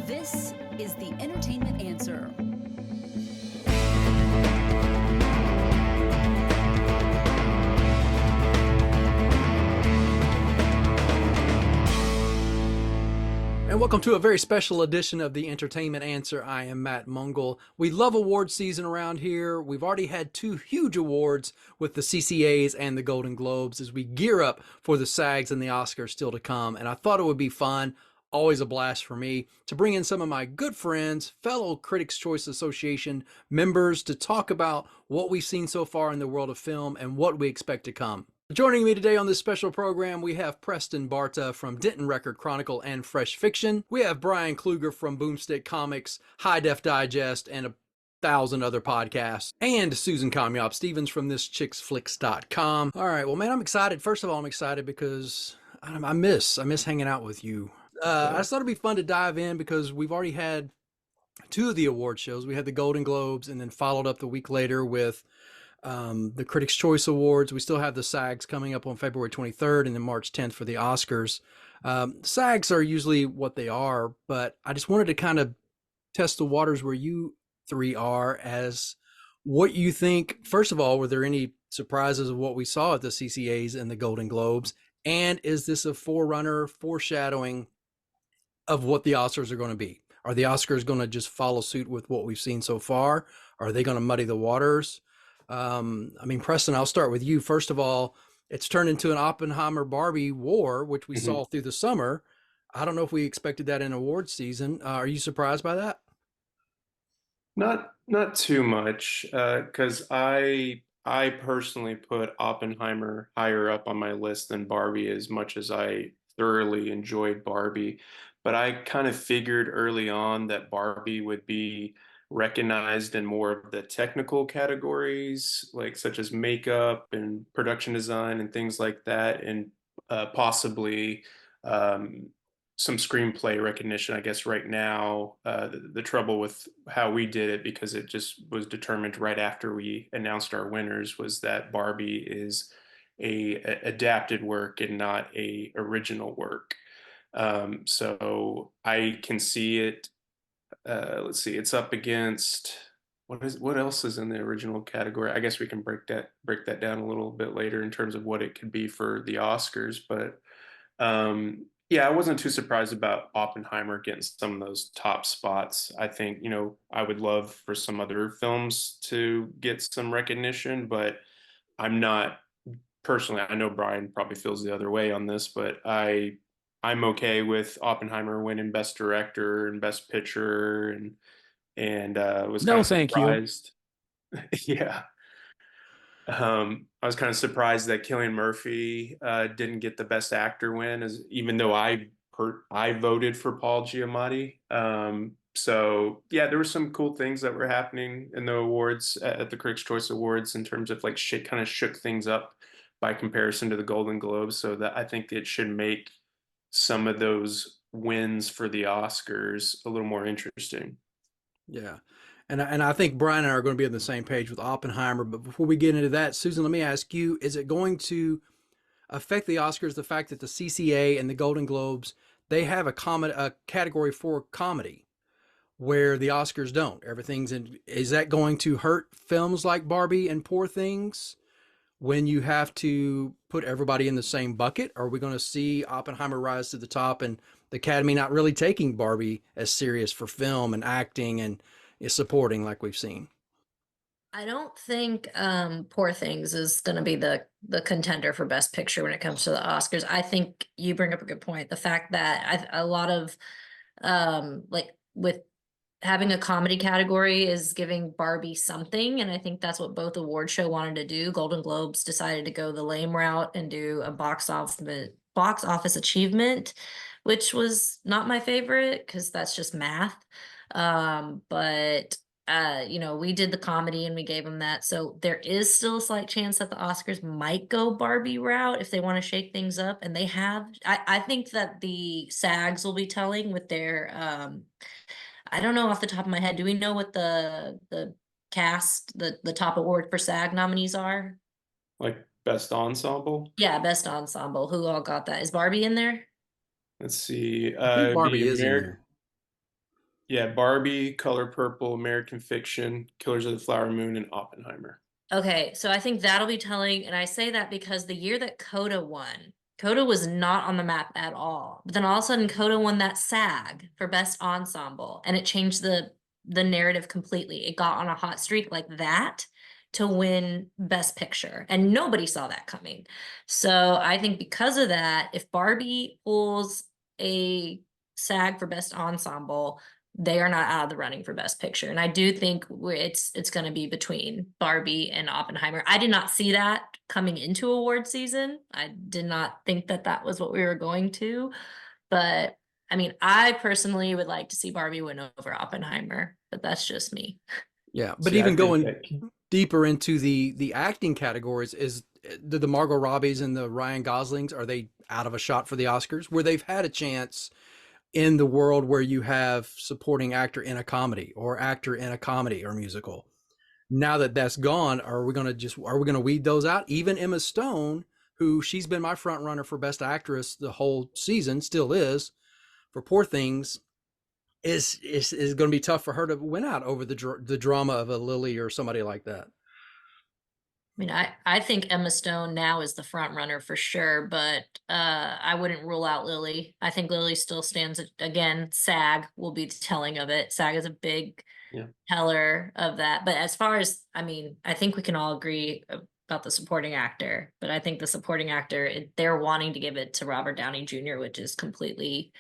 This is the Entertainment Answer. And welcome to a very special edition of the Entertainment Answer. I am Matt Mungle. We love award season around here. We've already had two huge awards with the CCAs and the Golden Globes as we gear up for the SAGs and the Oscars still to come. And I thought it would be fun, always a blast for me, to bring in some of my good friends, fellow Critics' Choice Association members to talk about what we've seen so far in the world of film and what we expect to come. Joining me today on this special program, we have Preston Barta from Denton Record Chronicle and Fresh Fiction. We have Bryan Kluger from Boomstick Comics, High Def Digest, and 1,000 other podcasts. And Susan Kamyab Stephens from ThisChicksFlix.com. All right, well, man, I'm excited. First of all, I'm excited because I miss hanging out with you. I just thought it'd be fun to dive in because we've already had two of the award shows. We had the Golden Globes and then followed up the week later with the Critics' Choice Awards. We still have the SAGs coming up on February 23rd and then March 10th for the Oscars. SAGs are usually what they are, but I just wanted to kind of test the waters where you three are as what you think. First of all, were there any surprises of what we saw at the CCAs and the Golden Globes? And is this a foreshadowing of what the Oscars are going to be? Are the Oscars going to just follow suit with what we've seen so far? Are they going to muddy the waters? Preston, I'll start with you. First of all, it's turned into an Oppenheimer-Barbie war, which we saw through the summer. I don't know if we expected that in awards season. Are you surprised by that? Not too much, because I personally put Oppenheimer higher up on my list than Barbie, as much as I thoroughly enjoyed Barbie. But I kind of figured early on that Barbie would be recognized in more of the technical categories, like such as makeup and production design and things like that, and possibly some screenplay recognition. I guess right now, the trouble with how we did it, because it just was determined right after we announced our winners, was that Barbie is a adapted work and not a original work. So I can see it. Let's see, it's up against what else is in the original category? I guess we can break that down a little bit later in terms of what it could be for the Oscars. But yeah, I wasn't too surprised about Oppenheimer getting some of those top spots. I think, I would love for some other films to get some recognition, but I'm not personally. I know Brian probably feels the other way on this, but I'm okay with Oppenheimer winning Best Director and Best Picture, and was kind No, of thank you. surprised. Yeah. I was kind of surprised that Cillian Murphy didn't get the Best Actor win, as even though I voted for Paul Giamatti. So yeah, there were some cool things that were happening in the awards at the Critics' Choice Awards in terms of like shit kind of shook things up by comparison to the Golden Globes. So that I think it should make some of those wins for the Oscars a little more interesting. Yeah. And I think Brian and I are going to be on the same page with Oppenheimer. But before we get into that, Susan, let me ask you, is it going to affect the Oscars, the fact that the CCA and the Golden Globes, they have a category for comedy where the Oscars don't? Is that going to hurt films like Barbie and Poor Things when you have to put everybody in the same bucket? Or are we going to see Oppenheimer rise to the top and the Academy not really taking Barbie as serious for film and acting and is supporting like we've seen? I don't think Poor Things is going to be the contender for Best Picture when it comes to the Oscars. I think you bring up a good point. The fact that a lot of like with having a comedy category is giving Barbie something, and I think that's what both award show wanted to do. Golden Globes decided to go the lame route and do a box office achievement, which was not my favorite because that's just math. But we did the comedy and we gave them that. So there is still a slight chance that the Oscars might go Barbie route if they want to shake things up. And they have. I think that the SAGs will be telling with their I don't know off the top of my head. Do we know what the cast, the top award for SAG nominees are? Like Best Ensemble? Yeah, Best Ensemble. Who all got that? Is Barbie in there? Let's see. I think It'd be Barbie is in there. Yeah, Barbie, Color Purple, American Fiction, Killers of the Flower Moon, and Oppenheimer. Okay, so I think that'll be telling, and I say that because the year that Coda won, Coda was not on the map at all. But then all of a sudden, Coda won that SAG for Best Ensemble, and it changed the narrative completely. It got on a hot streak like that to win Best Picture, and nobody saw that coming. So I think because of that, if Barbie pulls a SAG for Best Ensemble, they are not out of the running for Best Picture. And I do think it's going to be between Barbie and Oppenheimer. I did not see that coming into award season. I did not think that that was what we were going to. But I mean, I personally would like to see Barbie win over Oppenheimer, but that's just me. Yeah, but See, I even think going that deeper into the acting categories, is the Margot Robbies and the Ryan Goslings, are they out of a shot for the Oscars, where they've had a chance in the world where you have supporting actor in a comedy or actor in a comedy or musical? Now that that's gone, are we going to weed those out? Even Emma Stone, who she's been my front runner for Best Actress the whole season, still is for Poor Things, is going to be tough for her to win out over the drama of a Lily or somebody like that. I mean, I think Emma Stone now is the front runner for sure, but I wouldn't rule out Lily. I think Lily still stands again. SAG will be telling of it. SAG is a big teller of that. But as far as, I mean, I think we can all agree about the supporting actor, but I think the supporting actor, they're wanting to give it to Robert Downey Jr., which is completely,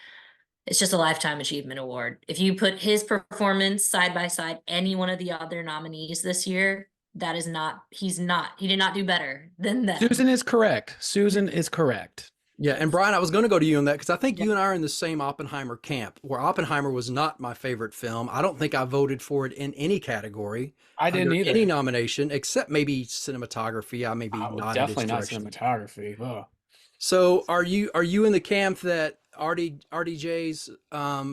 it's just a lifetime achievement award. If you put his performance side by side any one of the other nominees this year, that is not, he did not do better than them. Susan is correct. Susan is correct. Yeah, and Brian, I was going to go to you on that because I think you and I are in the same Oppenheimer camp, where Oppenheimer was not my favorite film. I don't think I voted for it in any category. I didn't either. Any nomination, except maybe cinematography. I maybe not definitely not cinematography. Ugh. So are you in the camp that RDJ's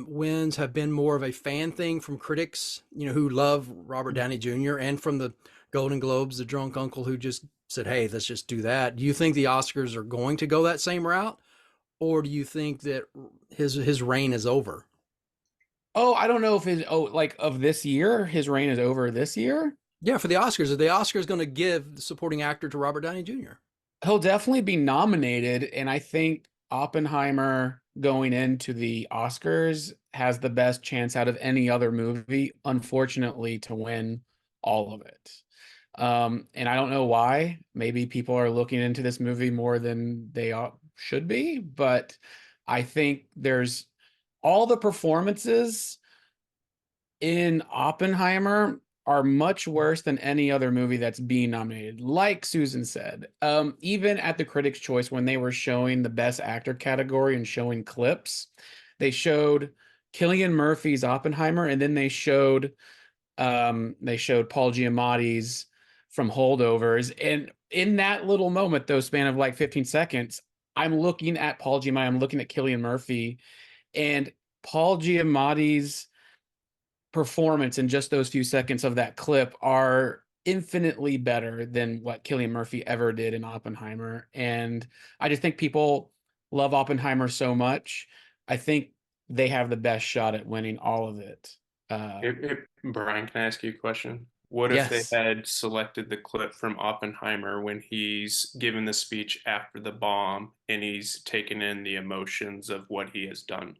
wins have been more of a fan thing from critics, who love Robert Downey Jr., and from the Golden Globes, the drunk uncle who just said, hey, let's just do that? Do you think the Oscars are going to go that same route, or do you think that his reign is over? Oh, I don't know if of this year, his reign is over this year. Yeah, for the Oscars, are the Oscars going to give the supporting actor to Robert Downey Jr.? He'll definitely be nominated, and I think Oppenheimer going into the Oscars has the best chance out of any other movie, unfortunately, to win all of it. And I don't know why. Maybe people are looking into this movie more than they should be, but I think there's all the performances in Oppenheimer are much worse than any other movie that's being nominated. Like Susan said, even at the Critics' Choice, when they were showing the Best Actor category and showing clips, they showed Cillian Murphy's Oppenheimer, and then they showed Paul Giamatti's from Holdovers. And in that little moment, those span of like 15 seconds, I'm looking at Paul Giamatti, I'm looking at Cillian Murphy, and Paul Giamatti's performance in just those few seconds of that clip are infinitely better than what Cillian Murphy ever did in Oppenheimer. And I just think people love Oppenheimer so much. I think they have the best shot at winning all of it. Brian, can I ask you a question? What if they had selected the clip from Oppenheimer when he's given the speech after the bomb and he's taken in the emotions of what he has done?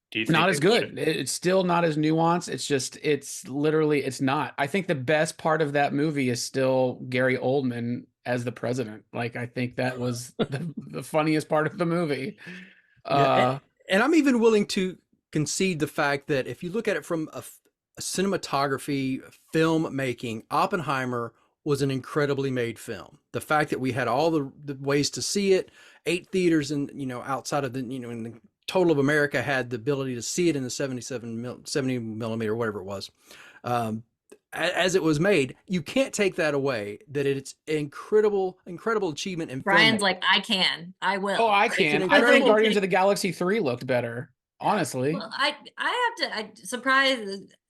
Do you think not as good? It's still not as nuanced. It's not. I think the best part of that movie is still Gary Oldman as the president. Like, I think that was the funniest part of the movie. And I'm even willing to concede the fact that if you look at it from a cinematography, filmmaking, Oppenheimer was an incredibly made film. The fact that we had all the ways to see it, 8 theaters and outside of the in the total of America had the ability to see it in the 70 millimeter, whatever it was. As it was made, you can't take that away, that it's incredible achievement in Brian's filmmaking. like, I will. Oh, I can. I think Guardians of the Galaxy 3 looked better, honestly. Well,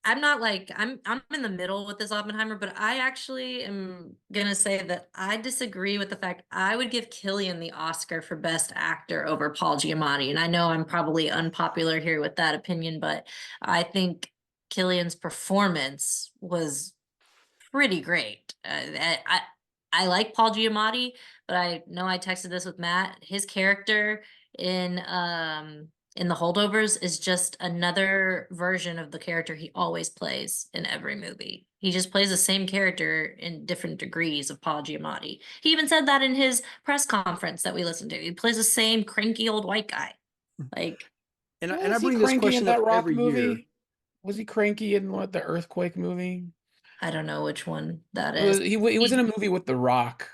I'm not like, I'm in the middle with this Oppenheimer, but I actually am gonna say that I disagree with the fact I would give Cillian the Oscar for Best Actor over Paul Giamatti. And I know I'm probably unpopular here with that opinion, but I think Killian's performance was pretty great. I like Paul Giamatti, but I know I texted this with Matt. His character in the Holdovers is just another version of the character he always plays in every movie. He just plays the same character in different degrees of Paul Giamatti. He even said that in his press conference that we listened to. He plays the same cranky old white guy. Like, And Was I he bring this cranky in question that up Rock every movie? year. Was he cranky in the Earthquake movie? I don't know which one that It was, is. he was in a movie with The Rock.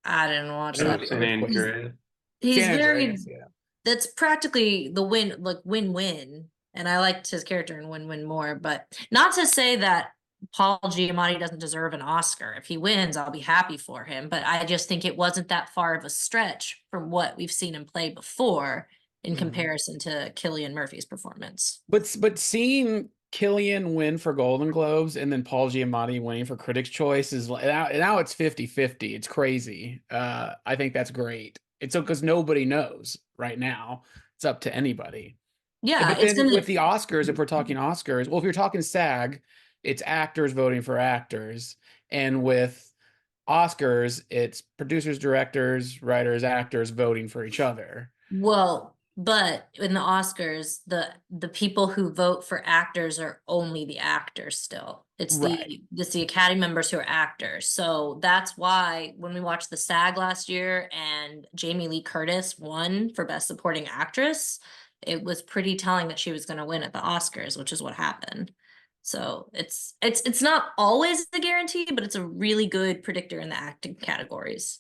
I didn't watch And that. it San was Earthquake. Andreas. He's San very Andreas, yeah. that's practically the win-win. And I liked his character in Win-Win more, but not to say that Paul Giamatti doesn't deserve an Oscar. If he wins, I'll be happy for him. But I just think it wasn't that far of a stretch from what we've seen him play before in comparison to Cillian Murphy's performance. But seeing Killian win for Golden Globes and then Paul Giamatti winning for Critics' Choice is now it's 50-50. It's crazy. I think that's great. It's because nobody knows right now. It's up to anybody. Yeah, But it's then gonna with the Oscars, if we're talking Oscars, well, if you're talking SAG, it's actors voting for actors. And with Oscars, it's producers, directors, writers, actors voting for each other. Well, but in the Oscars, the people who vote for actors are only the actors still. It's Right. the Academy members who are actors. So that's why when we watched the SAG last year and Jamie Lee Curtis won for Best Supporting Actress, it was pretty telling that she was going to win at the Oscars, which is what happened. So it's not always a guarantee, but it's a really good predictor in the acting categories.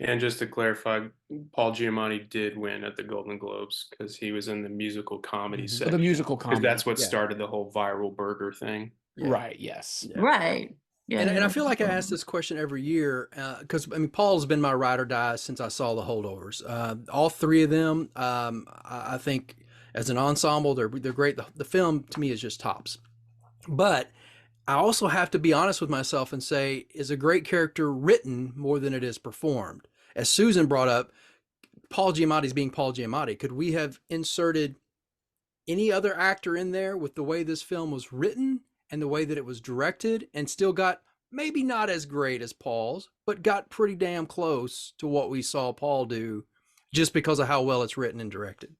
And just to clarify, Paul Giamatti did win at the Golden Globes because he was in the musical comedy So section. the musical Because comedy. that's what yeah. started the whole viral burger thing. Yeah. Right, yes. Yeah. Right. Yeah. And I feel like I ask this question every year because I mean Paul's been my ride or die since I saw the Holdovers. All three of them, I think, as an ensemble, they're great. The film to me is just tops. But I also have to be honest with myself and say, is a great character written more than it is performed? As Susan brought up, Paul Giamatti's being Paul Giamatti. Could we have inserted any other actor in there with the way this film was written and the way that it was directed and still got maybe not as great as Paul's, but got pretty damn close to what we saw Paul do just because of how well it's written and directed?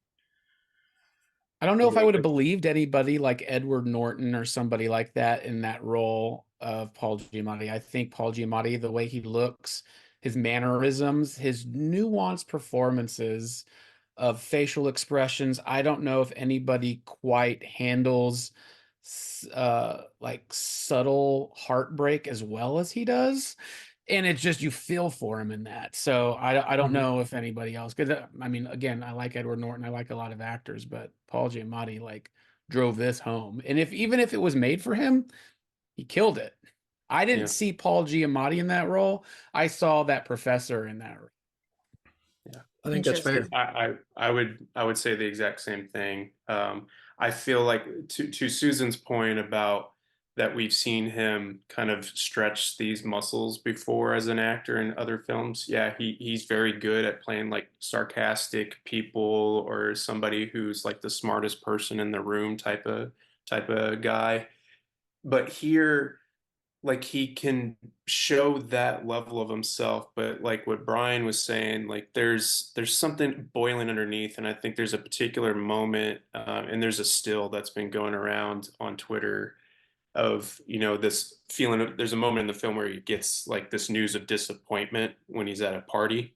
I don't know if I would have believed anybody like Edward Norton or somebody like that in that role of Paul Giamatti. I think Paul Giamatti, the way he looks, his mannerisms, his nuanced performances of facial expressions, I don't know if anybody quite handles like subtle heartbreak as well as he does. And it's just you feel for him in that. So I don't know if anybody else, because I mean, again, I like Edward Norton, I like a lot of actors, but Paul Giamatti like drove this home. And even if it was made for him, he killed it. I didn't see Paul Giamatti in that role. I saw that professor in that role. Yeah, I think that's fair. I would say the exact same thing. I feel like to Susan's point about that we've seen him kind of stretch these muscles before as an actor in other films. Yeah, he's very good at playing like sarcastic people or somebody who's like the smartest person in the room type of guy. But here, like he can show that level of himself, but like what Bryan was saying, like there's something boiling underneath, and I think there's a particular moment, and there's a still that's been going around on Twitter of this feeling of, there's a moment in the film where he gets like this news of disappointment when he's at a party,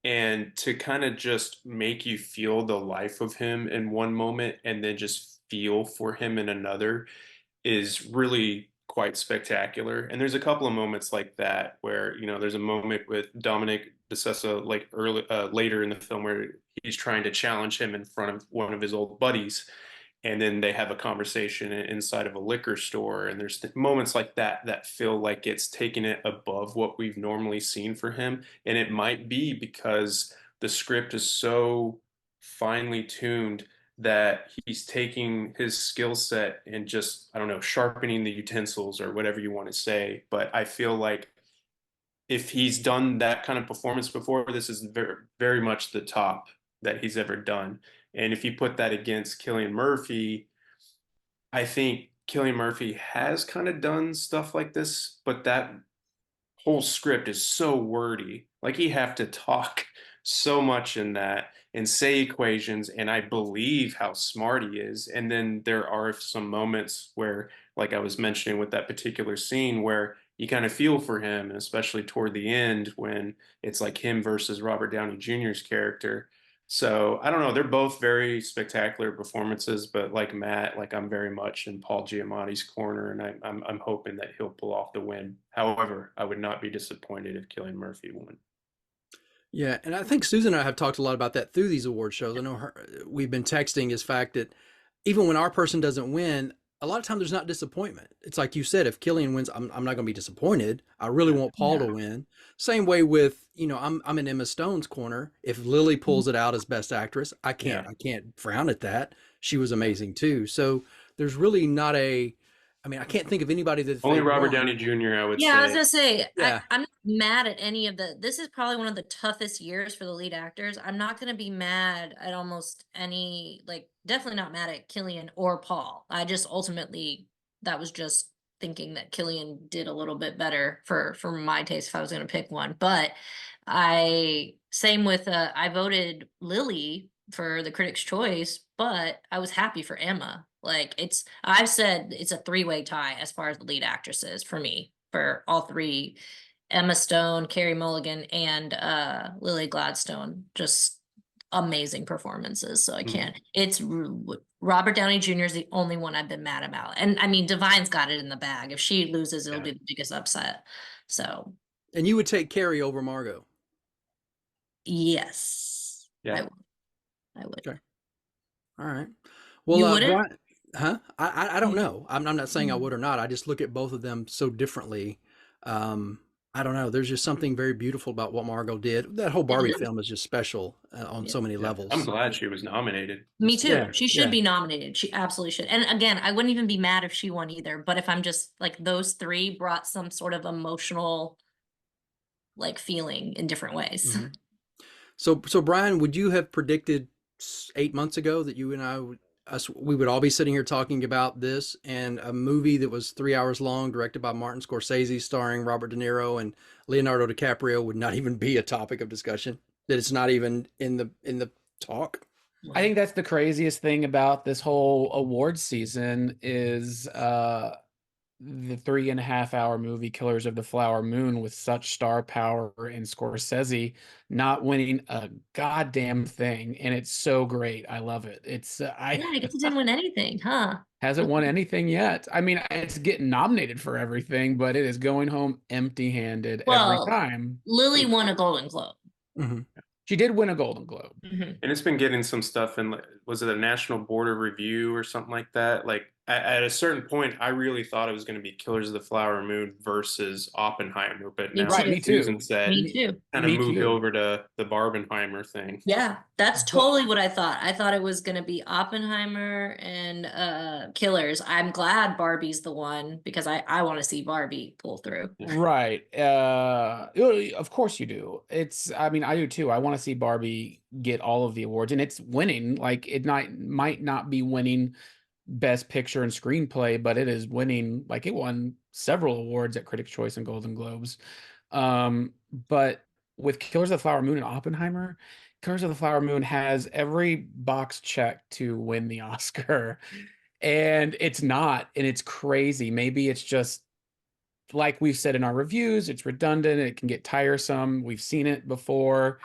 and to kind of just make you feel the life of him in one moment and then just feel for him in another is really quite spectacular. And there's a couple of moments like that where there's a moment with Dominic DeSessa like later in the film where he's trying to challenge him in front of one of his old buddies, and then they have a conversation inside of a liquor store, and there's moments like that that feel like it's taking it above what we've normally seen for him. And it might be because the script is so finely tuned that he's taking his skill set and just, I don't know, sharpening the utensils or whatever you want to say. But I feel like if he's done that kind of performance before, this is very, very much the top that he's ever done. And if you put that against Cillian Murphy, I think Cillian Murphy has kind of done stuff like this, but that whole script is so wordy. Like he have to talk so much in that and say equations, and I believe how smart he is. And then there are some moments where, like I was mentioning with that particular scene, where you kind of feel for him, and especially toward the end when it's like him versus Robert Downey Jr.'s character. So I don't know. They're both very spectacular performances, but like Matt, like I'm very much in Paul Giamatti's corner, and I'm hoping that he'll pull off the win. However, I would not be disappointed if Cillian Murphy won. Yeah, and I think Susan and I have talked a lot about that through these award shows. I know we've been texting is fact that even when our person doesn't win, a lot of times there's not disappointment. It's like you said, if Killian wins, I'm not going to be disappointed. I really want Paul to win. Same way with, I'm in Emma Stone's corner. If Lily pulls it out as best actress, I can't frown at that. She was amazing too. So there's really not I can't think of anybody that Only Robert Downey Jr. I would say. Yeah, I was gonna say, Yeah. I'm not mad at any of this is probably one of the toughest years for the lead actors. I'm not gonna be mad at almost any, like, definitely not mad at Killian or Paul. I just ultimately, that was just thinking that Killian did a little bit better for my taste if I was gonna pick one. But same with, I voted Lily for the Critics' Choice, but I was happy for Emma. Like I've said it's a three-way tie as far as the lead actresses for me, for all three, Emma Stone, Carey Mulligan, and Lily Gladstone. Just amazing performances. So I can't. It's Robert Downey Jr. is the only one I've been mad about. And I mean, Divine's got it in the bag. If she loses, it'll be the biggest upset. So. And you would take Carey over Margot? Yes. Yeah. I would. Okay. All right. Well, You wouldn't? Bryan, huh? I don't know. I'm not saying I would or not. I just look at both of them so differently. I don't know. There's just something very beautiful about what Margot did. That whole Barbie film is just special on so many levels. I'm glad she was nominated. Me too. Yeah, She should be nominated. She absolutely should. And again, I wouldn't even be mad if she won either. But if I'm just like, those three brought some sort of emotional, like, feeling in different ways. Mhm. So Bryan, would you have predicted 8 months ago that you and I we would all be sitting here talking about this, and a movie that was 3 hours long, directed by Martin Scorsese, starring Robert De Niro and Leonardo DiCaprio, would not even be a topic of discussion? That it's not even in the talk? I think that's the craziest thing about this whole awards season is the 3.5 hour movie Killers of the Flower Moon, with such star power and Scorsese not winning a goddamn thing, and it's so great. I love it. It's I guess it didn't win anything, huh? Hasn't won anything yet. I mean, it's getting nominated for everything, but it is going home empty-handed every time. Lily won a Golden Globe. Mm-hmm. She did win a Golden Globe. And it's been getting some stuff in, was it a National Board of Review or something like that? Like at a certain point, I really thought it was going to be Killers of the Flower Moon versus Oppenheimer, but now Me too. Susan said, Me too. kind of moved over to the Barbenheimer thing. Yeah, that's totally what I thought. I thought it was going to be Oppenheimer and Killers. I'm glad Barbie's the one, because I want to see Barbie pull through. Right. Of course you do. I mean, I do too. I want to see Barbie get all of the awards, and it's winning. Like, it might not be winning Best Picture and Screenplay, but it is winning. Like, it won several awards at Critics' Choice and Golden Globes. But with Killers of the Flower Moon and Oppenheimer, Killers of the Flower Moon has every box checked to win the Oscar, and it's not, and it's crazy. Maybe it's just, like we've said in our reviews, it's redundant, it can get tiresome. We've seen it before,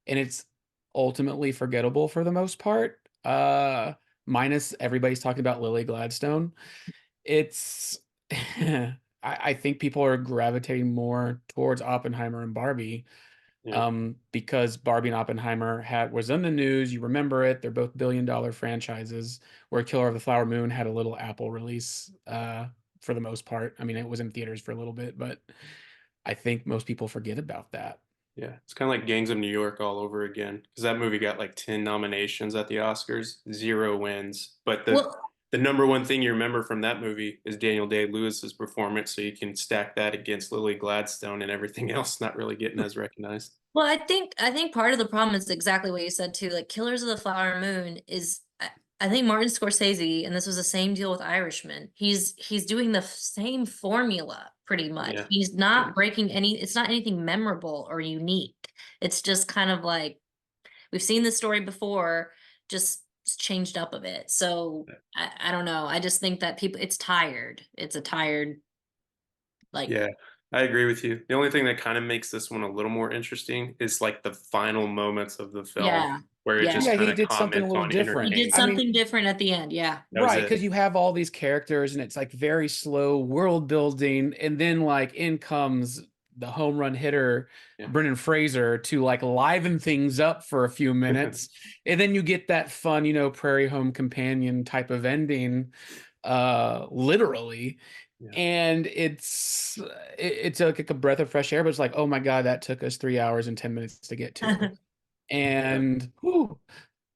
and it's ultimately forgettable for the most part. Minus everybody's talking about Lily Gladstone. It's I think people are gravitating more towards Oppenheimer and Barbie. Because Barbie and Oppenheimer was in the news. You remember it. They're both billion-dollar franchises, where Killer of the Flower Moon had a little Apple release for the most part. I mean, it was in theaters for a little bit, but I think most people forget about that. Yeah, it's kind of like Gangs of New York all over again, because that movie got like 10 nominations at the Oscars, 0 wins. But the number one thing you remember from that movie is Daniel Day-Lewis's performance, so you can stack that against Lily Gladstone and everything else not really getting as recognized. Well, I think part of the problem is exactly what you said too. Like, Killers of the Flower Moon is, I think Martin Scorsese, and this was the same deal with Irishman. He's doing the same formula pretty much. Yeah. He's not breaking any. It's not anything memorable or unique. It's just kind of like we've seen this story before, just changed up a bit. So I don't know. I just think that people, it's tired. It's a tired, like, Yeah, I agree with you. The only thing that kind of makes this one a little more interesting is like the final moments of the film yeah, where it yeah. just Yeah, he kind of did something a comments little on different. He did I mean, something different at the end. Yeah. That was right, it. because you have all these characters and it's like very slow world building, and then like in comes the home run hitter, Yeah. Brendan Fraser, to like liven things up for a few minutes. And then you get that fun, Prairie Home Companion type of ending, literally. Yeah. And it's like a breath of fresh air, but it's like, oh my God, that took us 3 hours and 10 minutes to get to. And whew,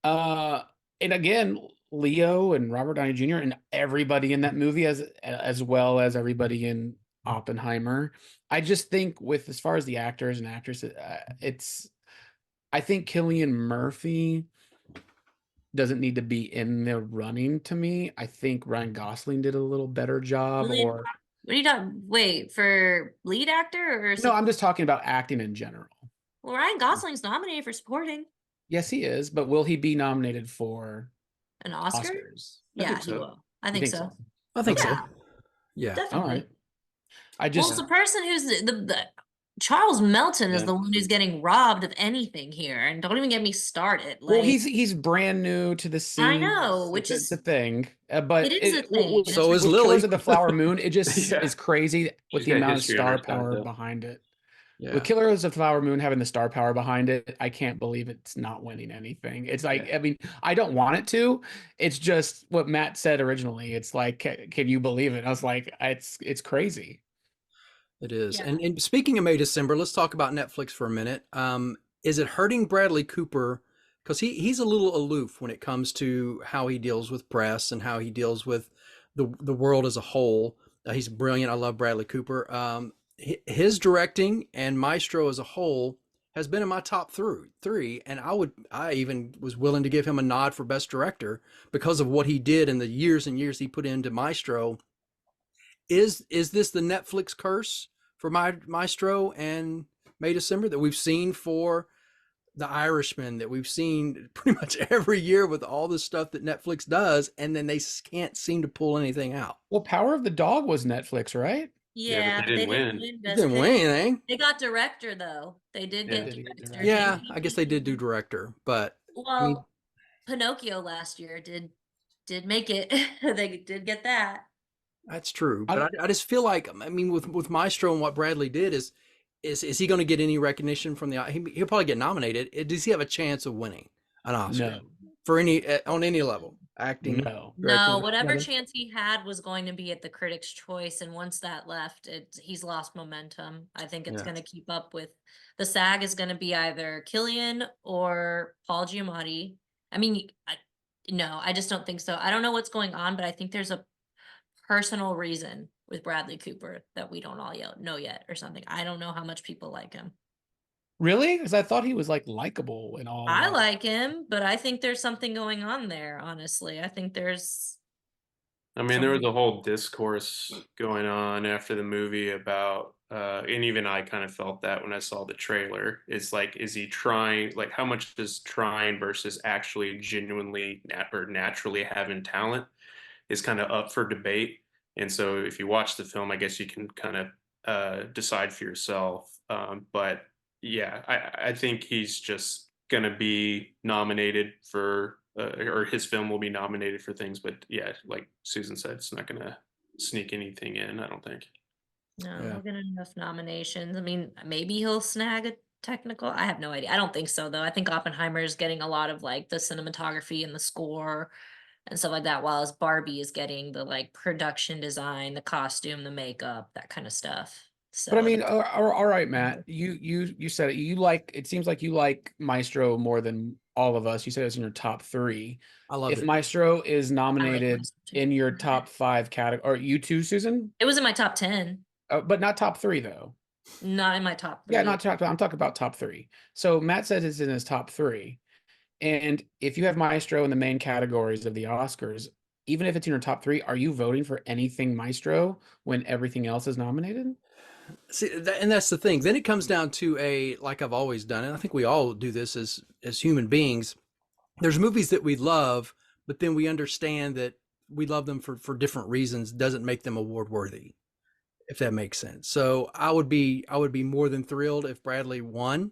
and again, Leo and Robert Downey Jr. and everybody in that movie, as well as everybody in Oppenheimer. I just think, with as far as the actors and actresses, I think Cillian Murphy doesn't need to be in the running to me. I think Ryan Gosling did a little better job. Cillian- Or What are you talking? Wait, for lead actor or no, I'm just talking about acting in general. Well, Ryan Gosling's nominated for supporting Yes, he is, but will he be nominated for an Oscar. Oscars? I Yeah, think he so. will. I You think so. I think Yeah. so. Yeah. All Definitely. right. I Well, just it's the person who's the Charles Melton is Yeah. the one who's getting robbed of anything here, and don't even get me started. well, Like, he's brand new to the scene. know, which it's is- a thing, but it is a thing, and So it's is with Lily. Killers of the Flower Moon, it just Yeah. is crazy with She's the got amount of history on star her side, power though. behind it. Yeah. With Killers of the Flower Moon having the star power behind it, I can't believe it's not winning anything. It's like, I mean, I don't want it to. It's just what Matt said originally. It's like, can you believe it? I was like, it's crazy. It is. Yeah. And speaking of May December, let's talk about Netflix for a minute. Is it hurting Bradley Cooper? Because he's a little aloof when it comes to how he deals with press and how he deals with the world as a whole. He's brilliant. I love Bradley Cooper. His directing and Maestro as a whole has been in my top three, and I even was willing to give him a nod for best director because of what he did in the years and years he put into Maestro. Is this the Netflix curse for Maestro and May December that we've seen for The Irishman, that we've seen pretty much every year with all the stuff that Netflix does, and then they can't seem to pull anything out? Well, Power of the Dog was Netflix, right? yeah, but they didn't win. They Best didn't win Picture. anything. They got director though. They did Yeah. get Did get director. Yeah, I guess they did do director, but Well, I mean, Pinocchio last year did make it. They did get that. that's true. But I just feel like, I mean, with Maestro and what Bradley did, is he going to get any recognition from he'll probably get nominated. Does he have a chance of winning an Oscar No, for on any level? Acting? no. No, whatever nothing? chance he had was going to be at the Critics' Choice, and once that left, he's lost momentum. I think it's Yeah. going to keep up with the SAG is going to be either Killian or Paul Giamatti. I mean, no, I just don't think so. I don't know what's going on, but I think there's a personal reason with Bradley Cooper that we don't all know yet, or something. I don't know how much people like him. Really? Because I thought he was like likable and all. I like him, but I think there's something going on there, honestly. I think there's I mean, there was a whole discourse going on after the movie about, and even I kind of felt that when I saw the trailer. It's like, is he trying, like, how much does trying versus actually genuinely or naturally having talent is kind of up for debate. And so if you watch the film, I guess you can kind of decide for yourself. But yeah, I think he's just going to be nominated for, or his film will be nominated for things. But yeah, like Susan said, it's not going to sneak anything in, I don't think. no, Yeah. he'll get enough nominations. I mean, maybe he'll snag a technical. I have no idea. I don't think so, though. I think Oppenheimer is getting a lot of like the cinematography and the score and stuff like that, while as Barbie is getting the like production design, the costume, the makeup, that kind of stuff. So, But I mean, all right, Matt. You said it. It seems like you like Maestro more than all of us. You said it was in your top three. I love If it. Maestro is I like nominated Maestro too. in your top 5 category, or you too, Susan? It was in my top 10, But not top 3 though. not in my top 3. Yeah, not top. I'm talking about top 3. So Matt said it's in his top 3. And if you have Maestro in the main categories of the Oscars, even if it's in your top 3, are you voting for anything Maestro when everything else is nominated? See, and that's the thing. Then it comes down to like I've always done, and I think we all do this as human beings. There's movies that we love, but then we understand that we love them for different reasons doesn't make them award worthy, if that makes sense. So I would be more than thrilled if Bradley won.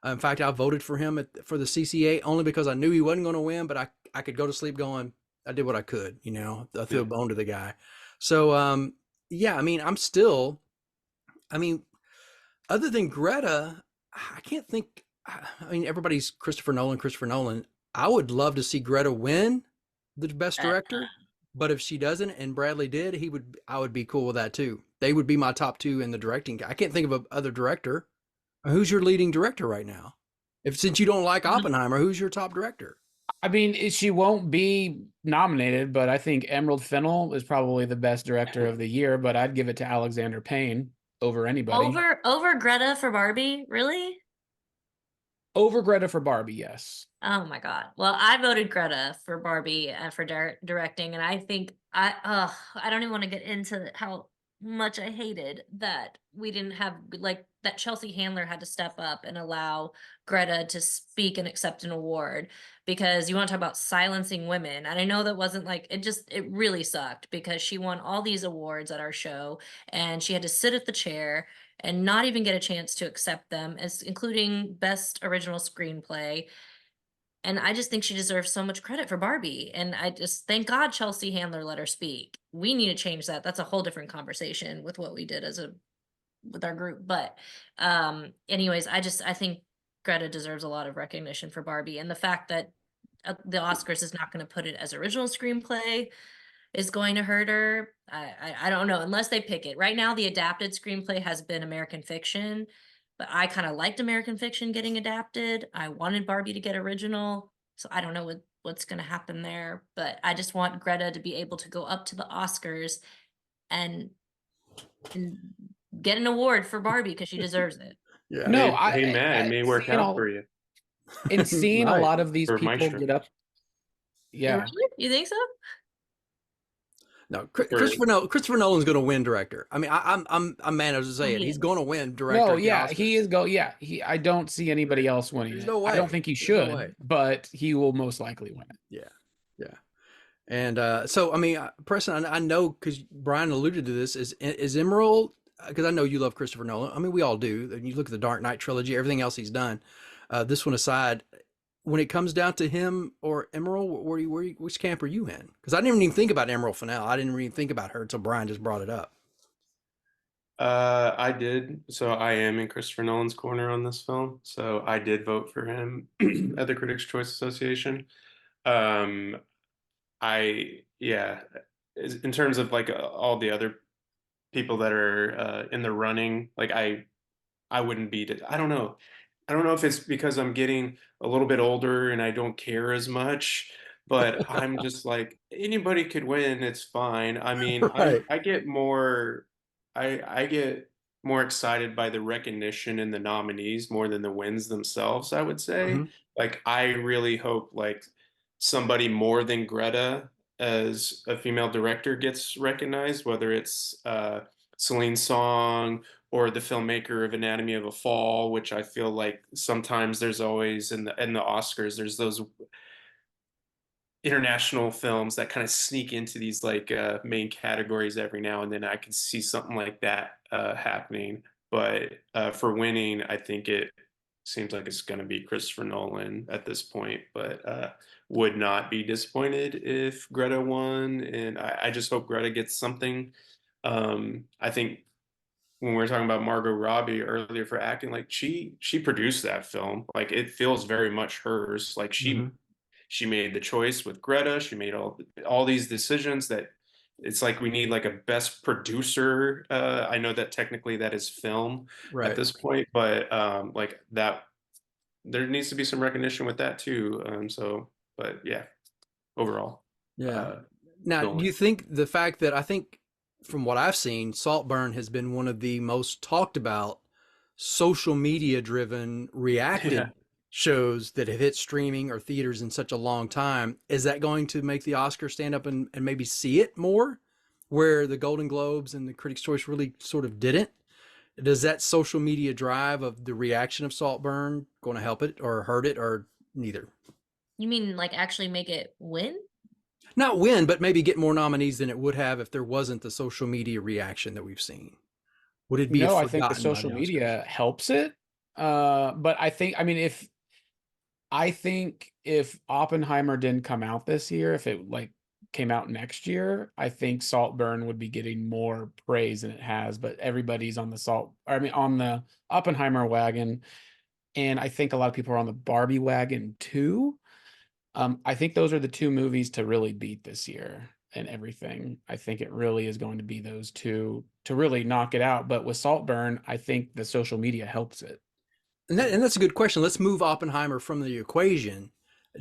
In fact, I voted for him for the CCA only because I knew he wasn't going to win, but I could go to sleep going, I did what I could, I threw a bone to the guy. So yeah, I mean, I mean, other than Greta, I can't think. I mean, everybody's Christopher Nolan, Christopher Nolan. I would love to see Greta win the Best Director, but if she doesn't and Bradley did, I would be cool with that too. They would be my top 2 in the directing. I can't think of another director. Who's your leading director right now? Since you don't like Oppenheimer, who's your top director? I mean, she won't be nominated, but I think Emerald Fennell is probably the best director of the year, but I'd give it to Alexander Payne over anybody. Over Greta for Barbie, really? Over Greta for Barbie, yes. Oh my God. Well, I voted Greta for Barbie for directing, and I think I don't even want to get into how much I hated that we didn't have like that Chelsea Handler had to step up and allow Greta to speak and accept an award, because you want to talk about silencing women. And I know that wasn't like it really sucked because she won all these awards at our show and she had to sit at the chair and not even get a chance to accept them, as including best original screenplay. And I just think she deserves so much credit for Barbie. And I just thank God Chelsea Handler let her speak. We need to change that. That's a whole different conversation with what we did with our group. But anyways, I think Greta deserves a lot of recognition for Barbie. And the fact that the Oscars is not going to put it as original screenplay is going to hurt her. I don't know, unless they pick it. Right now, the adapted screenplay has been American Fiction, but I kind of liked American Fiction getting adapted. I wanted Barbie to get original, so I don't know what's going to happen there. But I just want Greta to be able to go up to the Oscars and get an award for Barbie because she deserves it. Yeah. No, hey Matt, it may work out for you. And seeing a Right. lot of these For people Maestro. get up. Yeah. Really? You think so? No, Christopher Nolan's going to win director. I mean, I'm man as to say it. He's going to win director. No, at the yeah, Oscars. he is I don't see anybody else winning There's it. no way. I don't think he There's no should, way. but he will most likely win it. Yeah. And so, I mean, Preston, I know because Brian alluded to this. Is Emerald? Because I know you love Christopher Nolan. I mean, we all do. And you look at the Dark Knight trilogy, everything else he's done. This one aside, when it comes down to him or Emerald, which camp are you in? Because I didn't even think about Emerald Fennell. I didn't even think about her until Brian just brought it up. I did. So I am in Christopher Nolan's corner on this film. So I did vote for him at the Critics' Choice Association. Yeah, in terms of like all the other people that are in the running, like I wouldn't beat it. I don't know. I don't know if it's because I'm getting a little bit older and I don't care as much, but I'm just like anybody could win. It's fine. I mean, Right. I get more, I get more excited by the recognition in the nominees more than the wins themselves, I would say. Mhm. Like, I really hope like somebody more than Greta as a female director gets recognized, whether it's Celine Song or the filmmaker of Anatomy of a Fall, which I feel like sometimes there's always in the Oscars, there's those international films that kind of sneak into these like main categories every now and then. I could see something like that happening, but for winning, I think it seems like it's going to be Christopher Nolan at this point, but would not be disappointed if Greta won, and I just hope Greta gets something. I think when we were talking about Margot Robbie earlier for acting, like she produced that film. Like it feels very much hers. Like Mhm. she made the choice with Greta. She made all these decisions that it's like we need like a best producer. I know that technically that is film at Right. this point, but like that there needs to be some recognition with that too. But yeah, overall, Yeah. Now, do Nolan. you think the fact that I think from what I've seen, Saltburn has been one of the most talked about social media driven reacted Yeah. shows that have hit streaming or theaters in such a long time, is that going to make the Oscars stand up and maybe see it more, where the Golden Globes and the Critics' Choice really sort of didn't? Does that social media drive of the reaction of Saltburn going to help it or hurt it, or neither? You mean like actually make it win? Not win, but maybe get more nominees than it would have if there wasn't the social media reaction that we've seen. Would it be No, I think the forgotten by social the Oscars? media helps it. But I think, I mean, if Oppenheimer didn't come out this year, if it like came out next year, I think Saltburn would be getting more praise than it has. But everybody's on the Oppenheimer wagon, and I think a lot of people are on the Barbie wagon too. I think those are the two movies to really beat this year and everything. I think it really is going to be those two to really knock it out. But with Saltburn, I think the social media helps it. And that's a good question. Let's move Oppenheimer from the equation.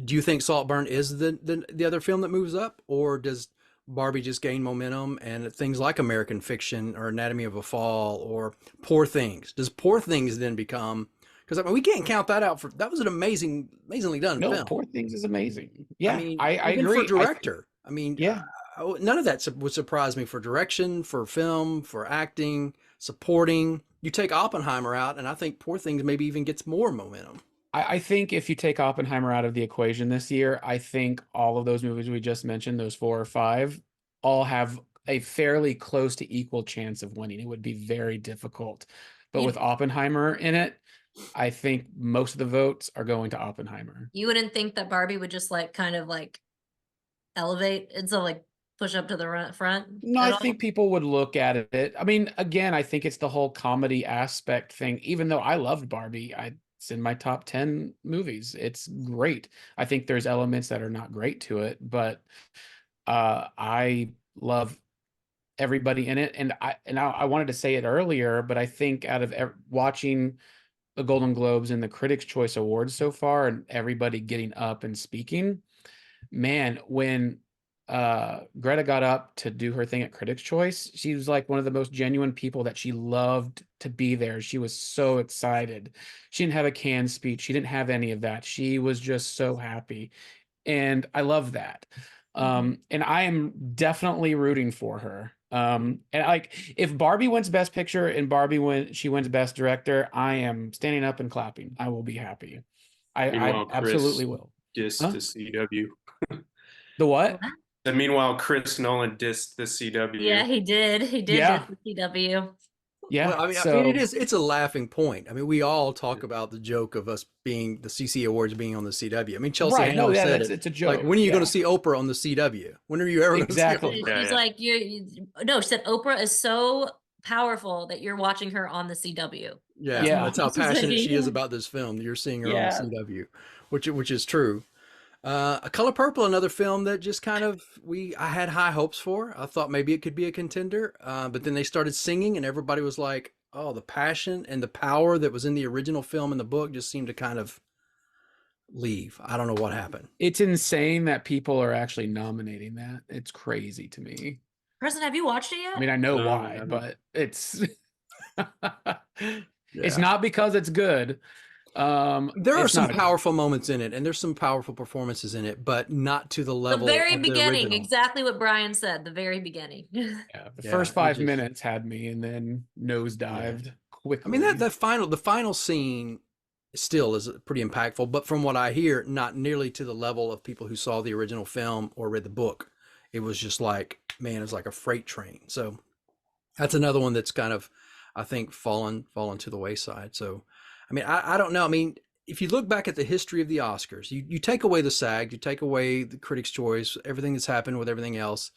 Do you think Saltburn is the other film that moves up, or does Barbie just gain momentum and things like American Fiction or Anatomy of a Fall or Poor Things? Does Poor Things then become, because I mean we can't count that out, for that was an amazingly done film. Poor Things is amazing. Yeah, I mean, I even agree. for director. I mean, yeah, none of that would surprise me for direction, for film, for acting, supporting. You take Oppenheimer out, and I think Poor Things maybe even gets more momentum. I think if you take Oppenheimer out of the equation this year, I think all of those movies we just mentioned, those 4 or 5, all have a fairly close to equal chance of winning. It would be very difficult. But with Oppenheimer in it, I think most of the votes are going to Oppenheimer. You wouldn't think that Barbie would just like kind of like elevate and so like push up to the front? No, I think people would look at it. I mean, again, I think it's the whole comedy aspect thing. Even though I loved Barbie, it's in my top 10 movies. It's great. I think there's elements that are not great to it, but I love everybody in it. And I wanted to say it earlier, but I think out of watching the Golden Globes and the Critics' Choice Awards so far, and everybody getting up and speaking, man, when Greta got up to do her thing at Critics' Choice, she was like one of the most genuine people that she loved to be there. She was so excited. She didn't have a canned speech. She didn't have any of that. She was just so happy. And I love that. And I am definitely rooting for her. And like if Barbie wins Best Picture and she wins Best Director, I am standing up and clapping. I will be happy. I absolutely will. Dissed the CW. The what? And meanwhile, Chris Nolan dissed the CW. Yeah, he did. He did Yeah. diss the CW. Yeah, well, I mean, it's a laughing point. I mean, we all talk about the joke of us being the CC Awards being on the CW. I mean, Chelsea Handler said it's a joke. Like, when are you going to see Oprah on the CW? When are you ever exactly? Going to see She's like, no, she said Oprah is so powerful that you're watching her on the CW. Yeah, that's how passionate she is about this film. You're seeing her on the CW, which is true. A Color Purple, another film that just kind of I had high hopes for. I thought maybe it could be a contender, but then they started singing, and everybody was like, "Oh, the passion and the power that was in the original film and the book just seemed to kind of leave." I don't know what happened. It's insane that people are actually nominating that. It's crazy to me. Preston, have you watched it yet? I mean, I know why, but it's it's not because it's good. There are some powerful moments in it, and there's some powerful performances in it, but not to the level. The very of beginning, the exactly what Brian said. The very beginning. The first 5 minutes had me, and then nosedived quickly. I mean, the final scene still is pretty impactful, but from what I hear, not nearly to the level of people who saw the original film or read the book. It was just like, man, it's like a freight train. So that's another one that's kind of, I think, fallen to the wayside. So. I mean, I don't know. I mean, if you look back at the history of the Oscars, you take away the SAG, you take away the Critics' Choice, everything that's happened with everything else.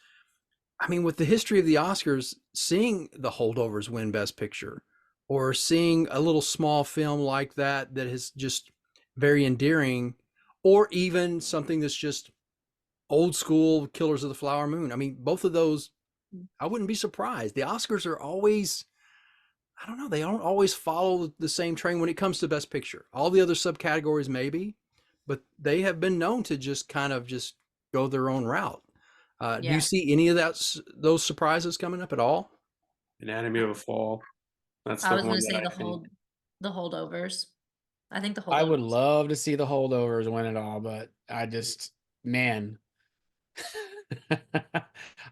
I mean, with the history of the Oscars, seeing The Holdovers win Best Picture, or seeing a little small film like that is just very endearing, or even something that's just old school Killers of the Flower Moon. I mean, both of those, I wouldn't be surprised. The Oscars are always, I don't know, they don't always follow the same train when it comes to Best Picture. All the other subcategories maybe, but they have been known to just kind of just go their own route. Do you see any of those surprises coming up at all? Anatomy of a Fall. That's I the was one going to say that the holdovers. I think the I would Holdovers. love to see the Holdovers win it all, but I just, man.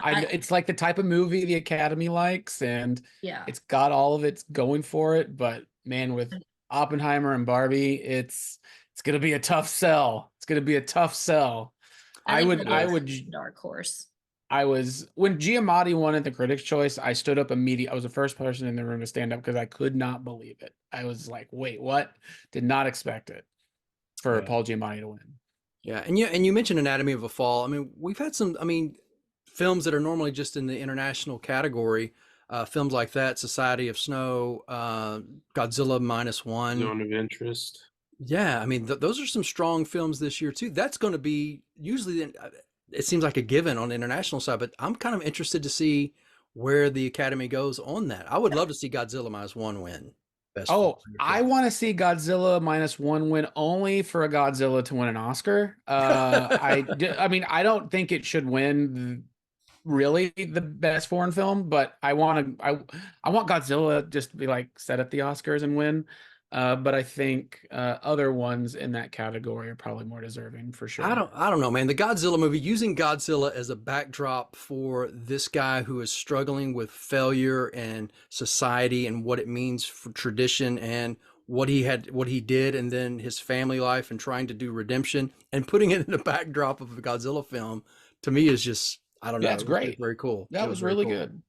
It's like the type of movie the Academy likes, and Yeah. it's got all of it going for it. But man, with Oppenheimer and Barbie, it's gonna be a tough sell. It's gonna be a tough sell. I think I Holdovers would is a dark horse. I was when Giamatti won at the Critics' Choice, I stood up immediately. I was the first person in the room to stand up because I could not believe it. I was like, "Wait, what?" Did not expect it for Yeah. Paul Giamatti to win. Yeah, and you mentioned Anatomy of a Fall. I mean, we've had some. I mean, films that are normally just in the international category. Films like that, Society of Snow, Godzilla minus one. Zone of Interest. Yeah, I mean, those are some strong films this year too. That's going to be usually. It seems like a given on the international side, but I'm kind of interested to see where the Academy goes on that. I would love to see Godzilla minus one win. Oh, I want to see Godzilla minus one win only for a Godzilla to win an Oscar. I mean, I don't think it should win really the best foreign film, but I want Godzilla just to be like set at the Oscars and win. But I think other ones in that category are probably more deserving for sure. I don't know, man. The Godzilla movie, using Godzilla as a backdrop for this guy who is struggling with failure and society and what it means for tradition and what he did, and then his family life and trying to do redemption and putting it in the backdrop of a Godzilla film, to me is just, I don't know. That's great. Very cool. That was really good.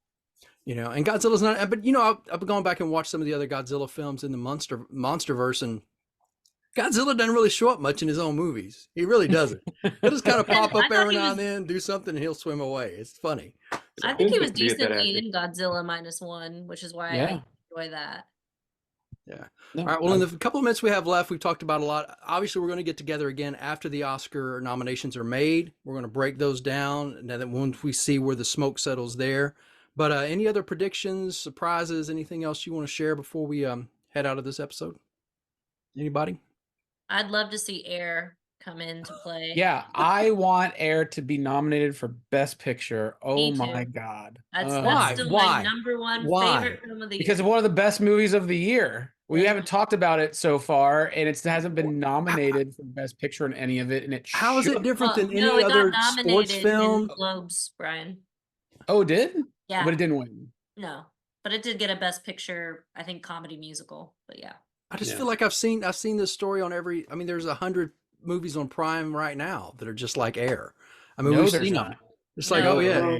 You know, and Godzilla's not, but you know, I've been going back and watched some of the other Godzilla films in the MonsterVerse, and Godzilla doesn't really show up much in his own movies. He really doesn't. He'll just kind of pop up every now and then, do something, and he'll swim away. It's funny. So, I think he was Good to get that decently actor. in Godzilla minus one, which is why I enjoy that. yeah. No, All right. Well, in the couple of minutes we have left, we've talked about a lot. Obviously, we're going to get together again after the Oscar nominations are made. We're going to break those down, and then once we see where the smoke settles there. But any other predictions, surprises, anything else you want to share before we head out of this episode? Anybody? I'd love to see Air come into play. Yeah, I want Air to be nominated for Best Picture. Oh Me my too. God. That's still my number one favorite film of the year. Because of one of the best movies of the year. We haven't talked about it so far, and it hasn't been nominated for Best Picture in any of it. And How is it different than no, any it other got sports nominated film? in the Globes, Brian. Oh, it did? Yeah. But it didn't win. No, but it did get a Best Picture, I think, comedy musical. But yeah. I just feel like I've seen this story on every. I mean, there's 100 movies on Prime right now that are just like Air. I mean, No, we've there's seen not. them. It's like, oh yeah.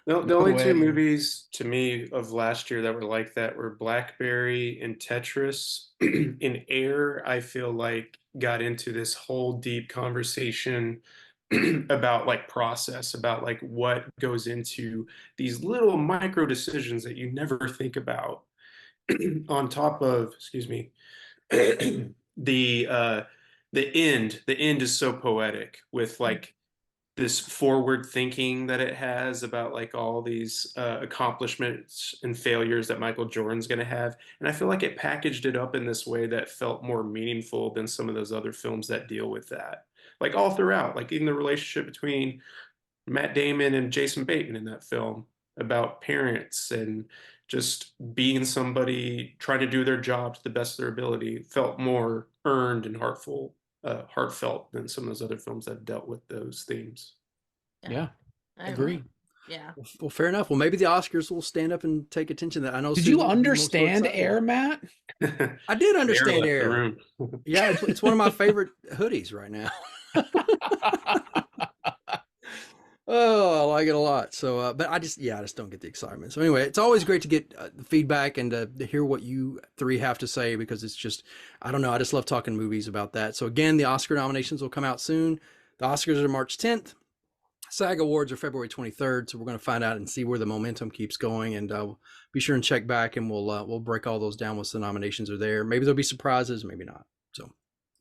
The only way. two movies to me of last year that were like that were Blackberry and Tetris. In Air, I feel like got into this whole deep conversation about like process, about like what goes into these little micro decisions that you never think about. On top of, excuse me, the end is so poetic with like this forward thinking that it has about like all these accomplishments and failures that Michael Jordan's going to have. And I feel like it packaged it up in this way that felt more meaningful than some of those other films that deal with that. Like all throughout, like even the relationship between Matt Damon and Jason Bateman in that film about parents and just being somebody trying to do their job to the best of their ability felt more earned and heartfelt than some of those other films that dealt with those themes. Yeah, I agree. Yeah. Well, fair enough. Well, maybe the Oscars will stand up and take attention to that. I know. Did Susan you will be more so understand excited. Air, Matt? I did understand left the Air. room. Yeah, it's one of my favorite hoodies right now. Oh, I like it a lot. So, but I just don't get the excitement. So anyway, it's always great to get the feedback and to hear what you three have to say, because it's just, I don't know. I just love talking movies about that. So again, the Oscar nominations will come out soon. The Oscars are March 10th. SAG Awards are February 23rd. So we're going to find out and see where the momentum keeps going, and be sure and check back, and we'll break all those down once the nominations are there. Maybe there'll be surprises, maybe not. So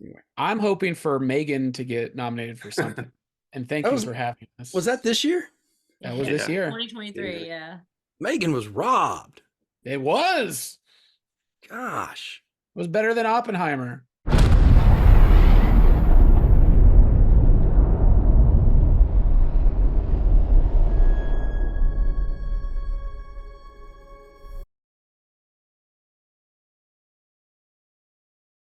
anyway, I'm hoping for Megan to get nominated for something. And thank you for having us. was that this year? That was this year. 2023, yeah. Megan was robbed. It was. Gosh. It was better than Oppenheimer.